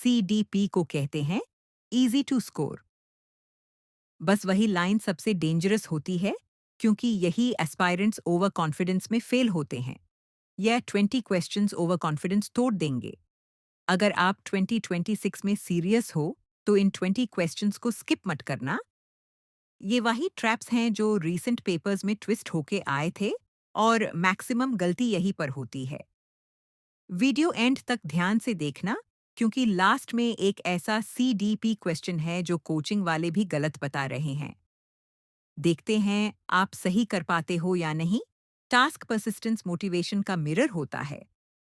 CDP को कहते हैं, इजी टू स्कोर। बस वही लाइन सबसे डेंजरस होती है, क्योंकि यही एस्पायरेंट्स ओवर कॉन्फिडेंस में फेल होते हैं। यह 20 क्वेश्चंस ओवर कॉन्फिडेंस तोड़ देंगे। अगर आप 2026 में सीरियस हो, तो इन 20 क्वेश्चंस को स्किप मत करना। ये वही ट्रैप्स हैं जो रीसेंट पेपर्स में ट्विस्ट होके आए थे, और मैक्सिमम गलती यहीं पर होती है। वीडियो एंड तक ध्यान से देखना, क्योंकि लास्ट में एक ऐसा CDP क्वेश्चन है जो कोचिंग वाले भी गलत बता रहे हैं। देखते हैं आप सही कर पाते हो या नहीं। टास्क परसिस्टेंस मोटिवेशन का मिरर होता है।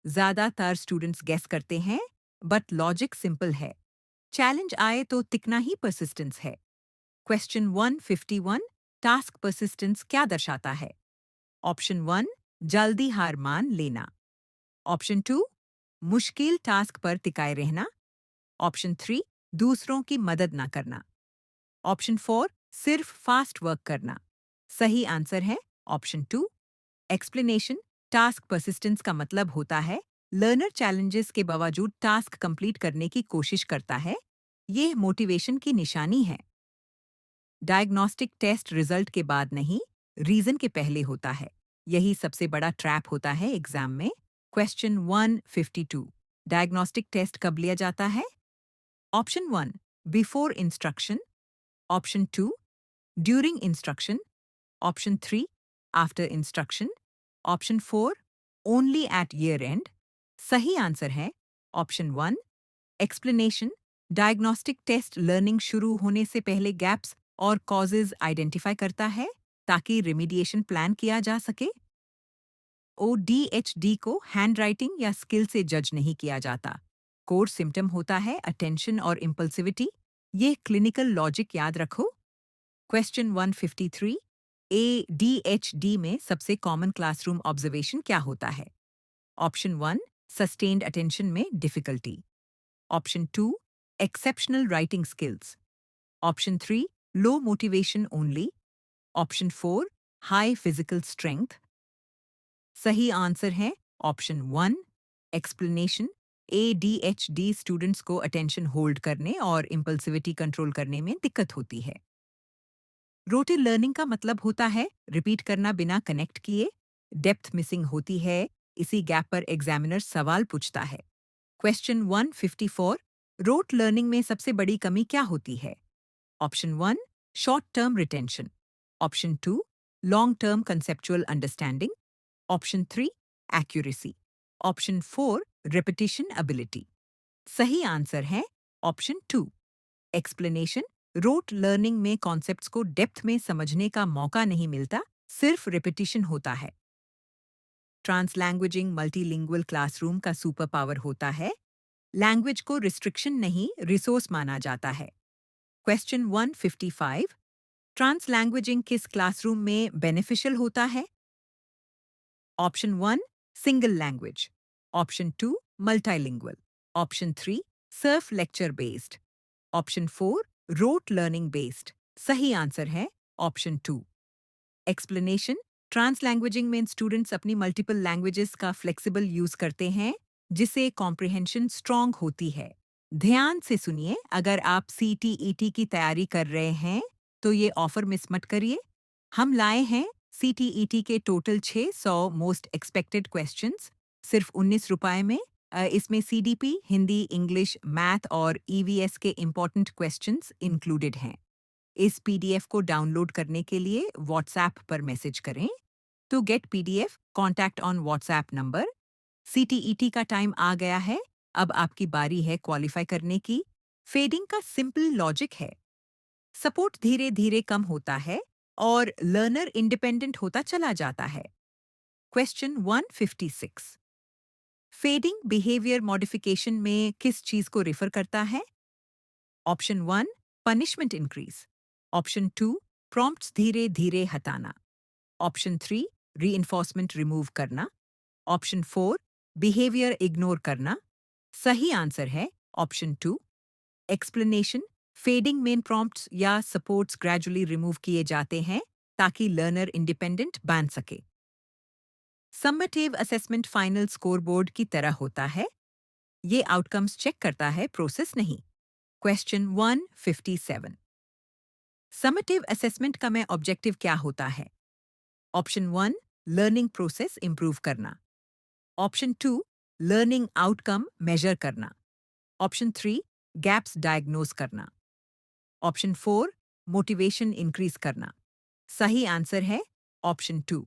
ज्यादातर स्टूडेंट्स गेस करते हैं, बट लॉजिक सिंपल है। चैलेंज आए तो तिकना ही परसिस्टेंस है। क्वेश्चन 151, टास्क परसिस्टेंस क्या दर्शाता है? ऑप्शन 1, जल्दी हार मान लेना। ऑप्शन 2, मुश्किल टास्क पर टिकाए रहना। ऑप्शन 3, दूसरों की मदद ना करना। ऑप्शन 4, सिर्फ फास्ट वर्क करना। सही आंसर है ऑप्शन 2, एक्सप्लेनेशन। टास्क परसिस्टेंस का मतलब होता है लर्नर चैलेंजेस के बावजूद टास्क कंप्लीट करने की कोशिश करता है। ये मोटिवेशन की निशानी है। डायग्नोस्टिक टेस्ट रिजल्ट के बाद नहीं, रीजन के पहले होता है। यही सबसे बड़ा ट्रैप होता है एग्जाम में। क्वेश्चन 152, डायग्नोस्टिक टेस्ट कब लिया जाता है? Option 1, before instruction. Option 2, during instruction. Option 3, after instruction. Option 4, only at year end. सही आंसर है option 1, explanation. Diagnostic test learning शुरू होने से पहले गैप्स और कॉजेज आइडेंटिफाई करता है, ताकि रिमीडिएशन प्लान किया जा सके। ODHD को हैंडराइटिंग या स्किल से जज नहीं किया जाता। कोर सिम्टम होता है अटेंशन और इम्पल्सिविटी। ये क्लिनिकल लॉजिक याद रखो। क्वेश्चन 153, ADHD में सबसे कॉमन क्लासरूम ऑब्जर्वेशन क्या होता है? ऑप्शन 1, सस्टेन्ड अटेंशन में difficulty. Option 2, exceptional writing skills. Option 3, low motivation only. Option 4, high physical strength. सही आंसर है ऑप्शन 1, एक्सप्लेनेशन। ADHD स्टूडेंट्स को अटेंशन होल्ड करने और इम्पल्सिविटी कंट्रोल करने में दिक्कत होती है। रोटेट लर्निंग का मतलब होता है रिपीट करना बिना कनेक्ट किए। डेप्थ मिसिंग होती है, इसी गैप पर एग्जामिनर सवाल पूछता है। क्वेश्चन 154, रोट लर्निंग में सबसे बड़ी कमी क्या होती है? Option 1, short term retention. Option 2, long term conceptual understanding. Option 3, accuracy. Option 4, repetition ability. सही आंसर है ऑप्शन 2, एक्सप्लेनेशन। रोट लर्निंग में कॉन्सेप्ट्स को डेप्थ में समझने का मौका नहीं मिलता, सिर्फ रिपीटिशन होता है। ट्रांसलैंग्वेजिंग मल्टीलिंगुअल क्लासरूम का सुपर पावर होता है। लैंग्वेज को रिस्ट्रिक्शन नहीं, रिसोर्स माना जाता है। क्वेश्चन 155, ट्रांसलैंग्वेजिंग किस क्लासरूम में बेनिफिशियल होता है? Option 1, single language. Option 2, multilingual. Option 3, Surf lecture based. Option 4, rote learning based. सही आंसर है ऑप्शन 2, एक्सप्लेनेशन। ट्रांसलैंग्वेजिंग में स्टूडेंट्स अपनी मल्टीपल लैंग्वेजेस का फ्लेक्सिबल यूज करते हैं, जिससे कॉम्प्रिहेंशन स्ट्रांग होती है। ध्यान से सुनिए, अगर आप CTET की तैयारी कर रहे हैं, तो ये ऑफर मिस मत करिए। हम लाए हैं CTET के टोटल 600 मोस्ट एक्सपेक्टेड क्वेश्चंस सिर्फ 19 रुपए में। इसमें CDP, हिंदी, इंग्लिश, मैथ और EVS के इम्पोर्टेंट क्वेश्चंस इंक्लूडेड हैं। इस PDF को डाउनलोड करने के लिए व्हाट्सएप पर मैसेज करें। To get PDF, contact on WhatsApp number. CTET का टाइम आ गया है, अब आपकी बारी है क्वालिफाई करने की। फेडिंग का सिंपल लॉजिक है, सपोर्ट धीरे धीरे कम होता है और लर्नर इंडिपेंडेंट होता चला जाता है। क्वेश्चन 156, फेडिंग बिहेवियर मॉडिफिकेशन में किस चीज को रिफर करता है? Option 1, punishment increase. Option 2, prompts धीरे धीरे हटाना। ऑप्शन 3, रीइंफोर्समेंट रिमूव करना। ऑप्शन 4, बिहेवियर इग्नोर करना। सही आंसर है option 2, explanation. Fading main prompts या सपोर्ट्स ग्रेजुअली रिमूव किए जाते हैं, ताकि लर्नर इंडिपेंडेंट बन सके। सम्मेटिव असेसमेंट फाइनल स्कोरबोर्ड की तरह होता है। ये आउटकम्स चेक करता है, प्रोसेस नहीं। क्वेश्चन 157। समटिव असेसमेंट का मैं ऑब्जेक्टिव क्या होता है? ऑप्शन 1, लर्निंग प्रोसेस इंप्रूव करना। ऑप्शन 2, लर्निंग आउटकम मेजर करना। ऑप्शन 3, गैप्स डायग्नोज करना। ऑप्शन 4, मोटिवेशन इंक्रीज करना। सही आंसर है ऑप्शन 2।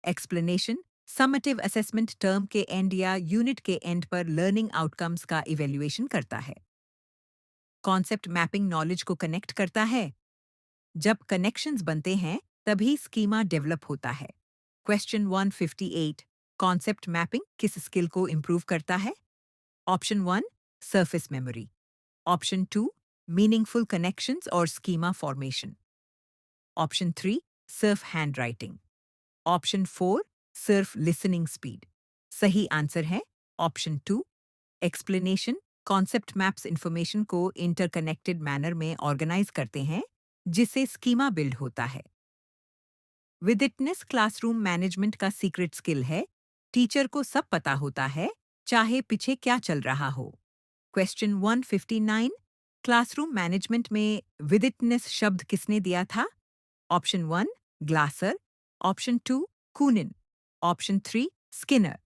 एक्सप्लेनेशन: समटिव असेसमेंट टर्म के एंड या यूनिट के एंड पर लर्निंग आउटकम्स का इवैल्यूएशन करता है। कॉन्सेप्ट मैपिंग नॉलेज को कनेक्ट करता है। जब कनेक्शंस बनते हैं तभी स्कीमा डेवलप होता है। क्वेश्चन 158। कॉन्सेप्ट मैपिंग किस स्किल को इंप्रूव करता है? Option 1, surface memory. Option 2, meaningful connections और स्कीमा फॉर्मेशन। ऑप्शन 3, सिर्फ हैंड राइटिंग। ऑप्शन 4, सिर्फ लिसनिंग स्पीड। सही आंसर है option 2, explanation: concept maps information को इंटरकनेक्टेड मैनर में ऑर्गेनाइज करते हैं, जिससे स्कीमा बिल्ड होता है। विदिटनेस क्लासरूम मैनेजमेंट का सीक्रेट स्किल है। टीचर को सब पता होता है, चाहे पीछे क्या चल रहा हो। क्वेश्चन 159। क्लासरूम मैनेजमेंट में विदिटनेस शब्द किसने दिया था? Option 1, Glasser. Option 2, Kounin. Option 3, Skinner.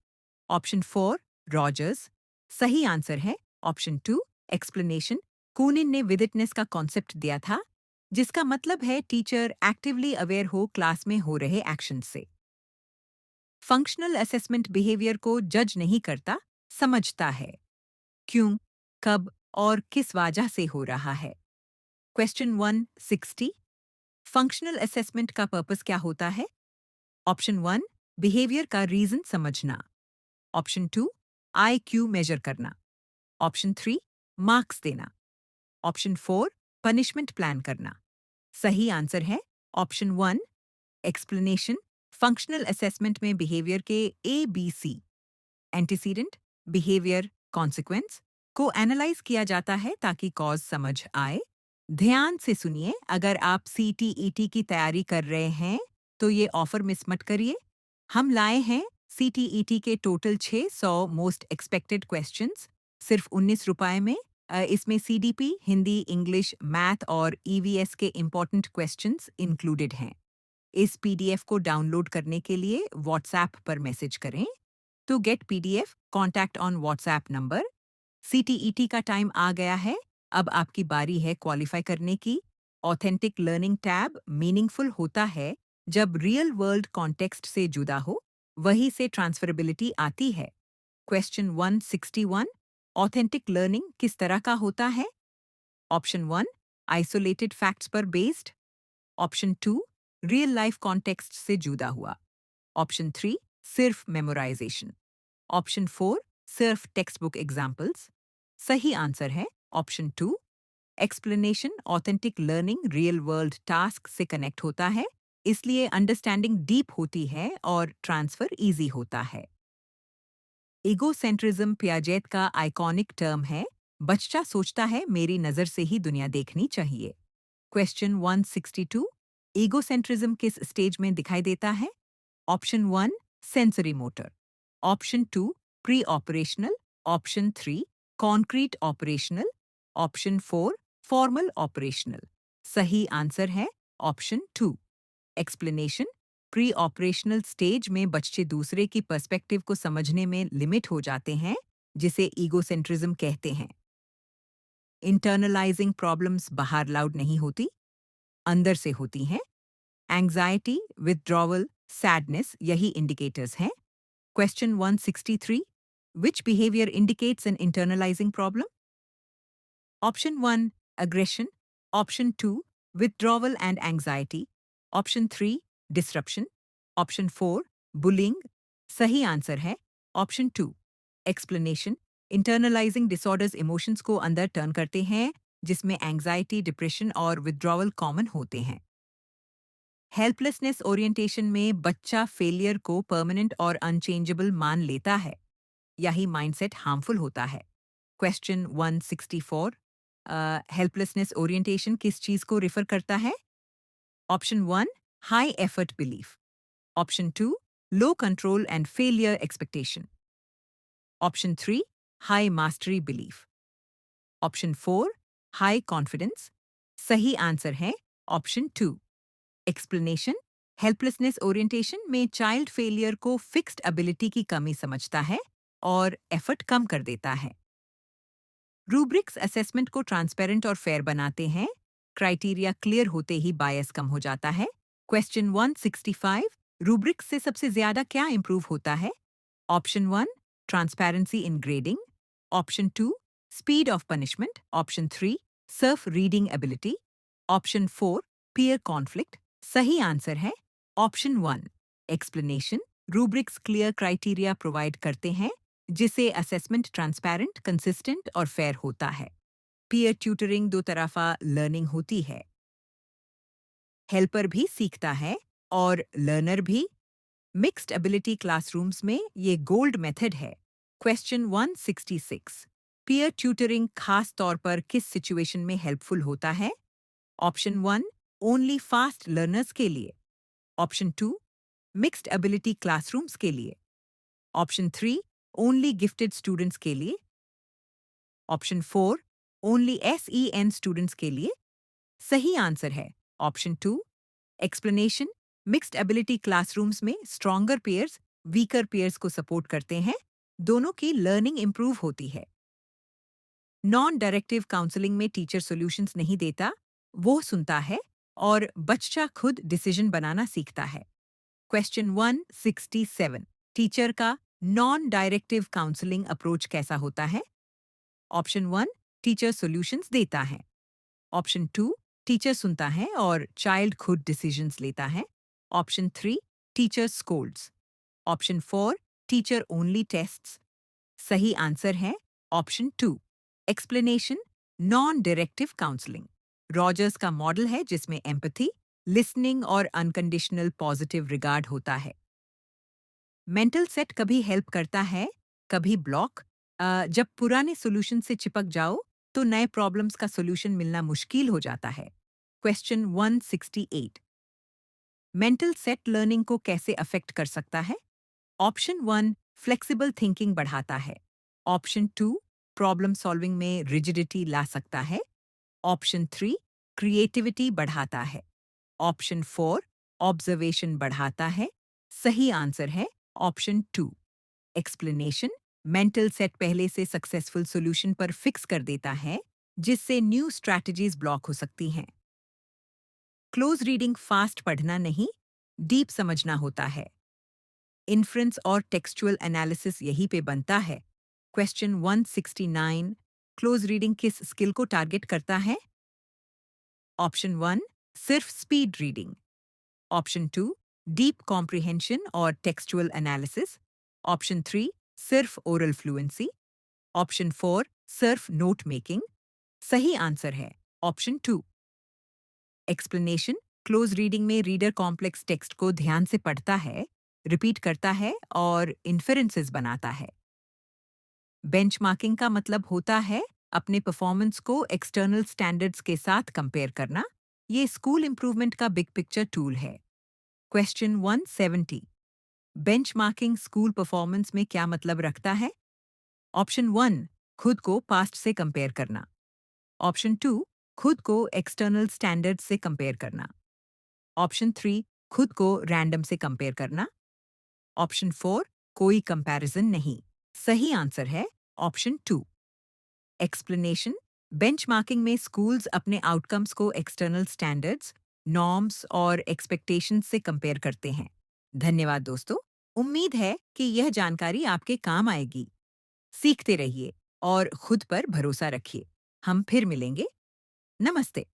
Option 4, Rogers. सही आंसर है ऑप्शन 2, एक्सप्लेनेशन: कूनिन ने विदिटनेस का कॉन्सेप्ट दिया था, जिसका मतलब है टीचर एक्टिवली अवेयर हो क्लास में हो रहे एक्शन से। फंक्शनल असेसमेंट बिहेवियर को जज नहीं करता, समझता है। क्यों, कब और किस वजह से हो रहा है? क्वेश्चन 160। फंक्शनल असेसमेंट का पर्पस क्या होता है? ऑप्शन 1, बिहेवियर का रीजन समझना। ऑप्शन 2, आईक्यू मेजर करना। ऑप्शन 3, मार्क्स देना। ऑप्शन 4, पनिशमेंट प्लान करना। सही आंसर है ऑप्शन 1, एक्सप्लेनेशन: फंक्शनल असेसमेंट में बिहेवियर के ABC, एंटीसीडेंट, बिहेवियर, कॉन्सिक्वेंस को एनालाइज किया जाता है ताकि कॉज समझ आए। ध्यान से सुनिए, अगर आप CTET की तैयारी कर रहे हैं तो ये ऑफर मिस मत करिए। हम लाए हैं CTET के टोटल 600 मोस्ट एक्सपेक्टेड क्वेश्चंस सिर्फ 19 रुपए में। इसमें CDP, हिंदी, इंग्लिश, मैथ और EVS के इम्पोर्टेंट क्वेश्चंस इंक्लूडेड हैं। इस PDF को डाउनलोड करने के लिए व्हाट्सएप पर मैसेज करें। To get PDF, contact on WhatsApp number. CTET का टाइम आ गया है, अब आपकी बारी है क्वालिफाई करने की। ऑथेंटिक लर्निंग टैब मीनिंगफुल होता है जब रियल वर्ल्ड कॉन्टेक्स्ट से जुदा हो, वहीं से ट्रांसफरेबिलिटी आती है। क्वेश्चन 161। ऑथेंटिक लर्निंग किस तरह का होता है? ऑप्शन 1, आइसोलेटेड फैक्ट्स पर based. Option 2, real life context से जुदा हुआ। ऑप्शन 3, सिर्फ मेमोराइजेशन। ऑप्शन 4, सिर्फ टेक्स्ट बुक एग्जाम्पल्स। सही आंसर है option 2, explanation: authentic learning real world task से कनेक्ट होता है, इसलिए अंडरस्टैंडिंग डीप होती है और ट्रांसफर इजी होता है। ईगोसेंट्रिज्म पियाजेट का आइकॉनिक टर्म है। बच्चा सोचता है मेरी नजर से ही दुनिया देखनी चाहिए। क्वेश्चन 162। ईगोसेंट्रिज्म किस स्टेज में दिखाई देता है? Option 1, sensory motor. Option 2, pre operational. Option 3, concrete operational. Option 4, formal operational. सही आंसर है option 2, explanation: pre operational stage में बच्चे दूसरे की पर्सपेक्टिव को समझने में लिमिट हो जाते हैं, जिसे ईगोसेंट्रिज्म कहते हैं। इंटरनलाइजिंग प्रॉब्लम्स बाहर लाउड नहीं होती, अंदर से होती हैं। एंग्जाइटी, विथड्रॉवल, सैडनेस यही इंडिकेटर्स हैं। Question 163। Which behaviour indicates an internalizing problem? Option 1, aggression. Option 2, withdrawal and anxiety. Option 3, disruption. Option 4, bullying. सही आंसर है option 2, explanation. Internalizing disorders emotions को अंदर टर्न करते हैं, जिसमें एंग्जाइटी, डिप्रेशन और विथड्रॉवल कॉमन होते हैं। हेल्पलेसनेस ओरिएंटेशन में बच्चा फेलियर को परमानेंट और अनचेंजेबल मान लेता है। यही माइंडसेट हार्मफुल होता है। क्वेश्चन 164। हेल्पलेसनेस ओरिएंटेशन किस चीज को रिफर करता है? Option 1, high effort belief. Option 2, low control and failure expectation. Option 3, high mastery belief. Option 4 high confidence. सही आंसर है ऑप्शन 2 एक्सप्लेनेशन। हेल्पलेसनेस ओरिएंटेशन में चाइल्ड फेलियर को फिक्स्ड एबिलिटी की कमी समझता है और एफर्ट कम कर देता है। रूब्रिक्स असेसमेंट को ट्रांसपेरेंट और फेयर बनाते हैं। क्राइटेरिया क्लियर होते ही बायस कम हो जाता है। क्वेश्चन 165, रूब्रिक्स से सबसे ज्यादा क्या इंप्रूव होता है? Option 1 transparency in grading. Option 2 speed of punishment. Option 3 Surf reading ability. Option 4 peer conflict. सही आंसर है option 1 explanation. Rubrics clear criteria provide करते हैं जिससे असेसमेंट ट्रांसपेरेंट, कंसिस्टेंट और फेयर होता है। पीयर ट्यूटरिंग दो तरफा लर्निंग होती है। हेल्पर भी सीखता है और लर्नर भी। मिक्स्ड एबिलिटी क्लासरूम्स में ये गोल्ड मेथड है। क्वेश्चन 166, पीयर ट्यूटरिंग खास तौर पर किस सिचुएशन में हेल्पफुल होता है? ऑप्शन 1 ओनली फास्ट लर्नर्स के लिए। ऑप्शन 2 मिक्स्ड एबिलिटी क्लासरूम्स के लिए। ऑप्शन 3 ओनली गिफ्टेड स्टूडेंट्स के लिए। ऑप्शन 4 ओनली SEN स्टूडेंट्स के लिए। सही आंसर है option 2 explanation. Mixed ability classrooms में स्ट्रॉन्गर पेयर्स वीकर पेयर्स को सपोर्ट करते हैं। दोनों की लर्निंग इंप्रूव होती है। नॉन डायरेक्टिव काउंसलिंग में टीचर सॉल्यूशंस नहीं देता, वो सुनता है और बच्चा खुद डिसीजन बनाना सीखता है। क्वेश्चन 167, टीचर का नॉन डायरेक्टिव काउंसलिंग अप्रोच कैसा होता है? ऑप्शन 1 टीचर सॉल्यूशंस देता है। ऑप्शन 2 टीचर सुनता है और चाइल्ड खुद डिसीजंस लेता है। Option 3 teacher Scholz. Option 4 teacher only tests. सही आंसर है option 2 explanation. Non directive counselling Rogers का मॉडल है जिसमें एम्पैथी, लिसनिंग और अनकंडीशनल पॉजिटिव रिगार्ड होता है। मेंटल सेट कभी हेल्प करता है, कभी ब्लॉक। जब पुराने सॉल्यूशन से चिपक जाओ तो नए प्रॉब्लम्स का सॉल्यूशन मिलना मुश्किल हो जाता है। क्वेश्चन 168, मेंटल सेट लर्निंग को कैसे अफेक्ट कर सकता है? ऑप्शन 1 फ्लेक्सिबल थिंकिंग बढ़ाता है। ऑप्शन 2 प्रॉब्लम सॉल्विंग में रिजिडिटी ला सकता है। ऑप्शन 3 क्रिएटिविटी बढ़ाता है। ऑप्शन 4 ऑब्जर्वेशन बढ़ाता है। सही आंसर है ऑप्शन 2 एक्सप्लेनेशन। मेंटल सेट पहले से सक्सेसफुल सॉल्यूशन पर फिक्स कर देता है जिससे न्यू स्ट्रैटेजीज ब्लॉक हो सकती हैं। क्लोज रीडिंग फास्ट पढ़ना नहीं, डीप समझना होता है। इन्फ्रेंस और टेक्सचुअल एनालिसिस यहीं पे बनता है। क्वेश्चन 169, क्लोज रीडिंग किस स्किल को टारगेट करता है? ऑप्शन 1 सिर्फ speed reading. Option 2 deep comprehension और टेक्सचुअल एनालिसिस। ऑप्शन 3 सिर्फ ओरल फ्लुएंसी। ऑप्शन 4 सिर्फ नोट मेकिंग। सही आंसर है ऑप्शन 2 एक्सप्लेनेशन। क्लोज रीडिंग में रीडर कॉम्प्लेक्स टेक्स्ट को ध्यान से पढ़ता है, रिपीट करता है और इन्फेरेंसेस बनाता है। बेंचमार्किंग का मतलब होता है अपने परफॉर्मेंस को एक्सटर्नल स्टैंडर्ड्स के साथ कंपेयर करना। ये स्कूल इंप्रूवमेंट का बिग पिक्चर टूल है। क्वेश्चन 170, बेंचमार्किंग स्कूल परफॉर्मेंस में क्या मतलब रखता है? ऑप्शन 1 खुद को पास्ट से कंपेयर करना। ऑप्शन 2 खुद को एक्सटर्नल स्टैंडर्ड से कंपेयर करना। ऑप्शन 3 खुद को रैंडम से कंपेयर करना। ऑप्शन 4 कोई कंपैरिजन नहीं। सही आंसर है ऑप्शन 2 एक्सप्लेनेशन। बेंचमार्किंग में स्कूल्स अपने आउटकम्स को एक्सटर्नल स्टैंडर्ड्स, नॉर्म्स और एक्सपेक्टेशंस से कंपेयर करते हैं। धन्यवाद दोस्तों, उम्मीद है कि यह जानकारी आपके काम आएगी। सीखते रहिए और खुद पर भरोसा रखिए। हम फिर मिलेंगे। नमस्ते।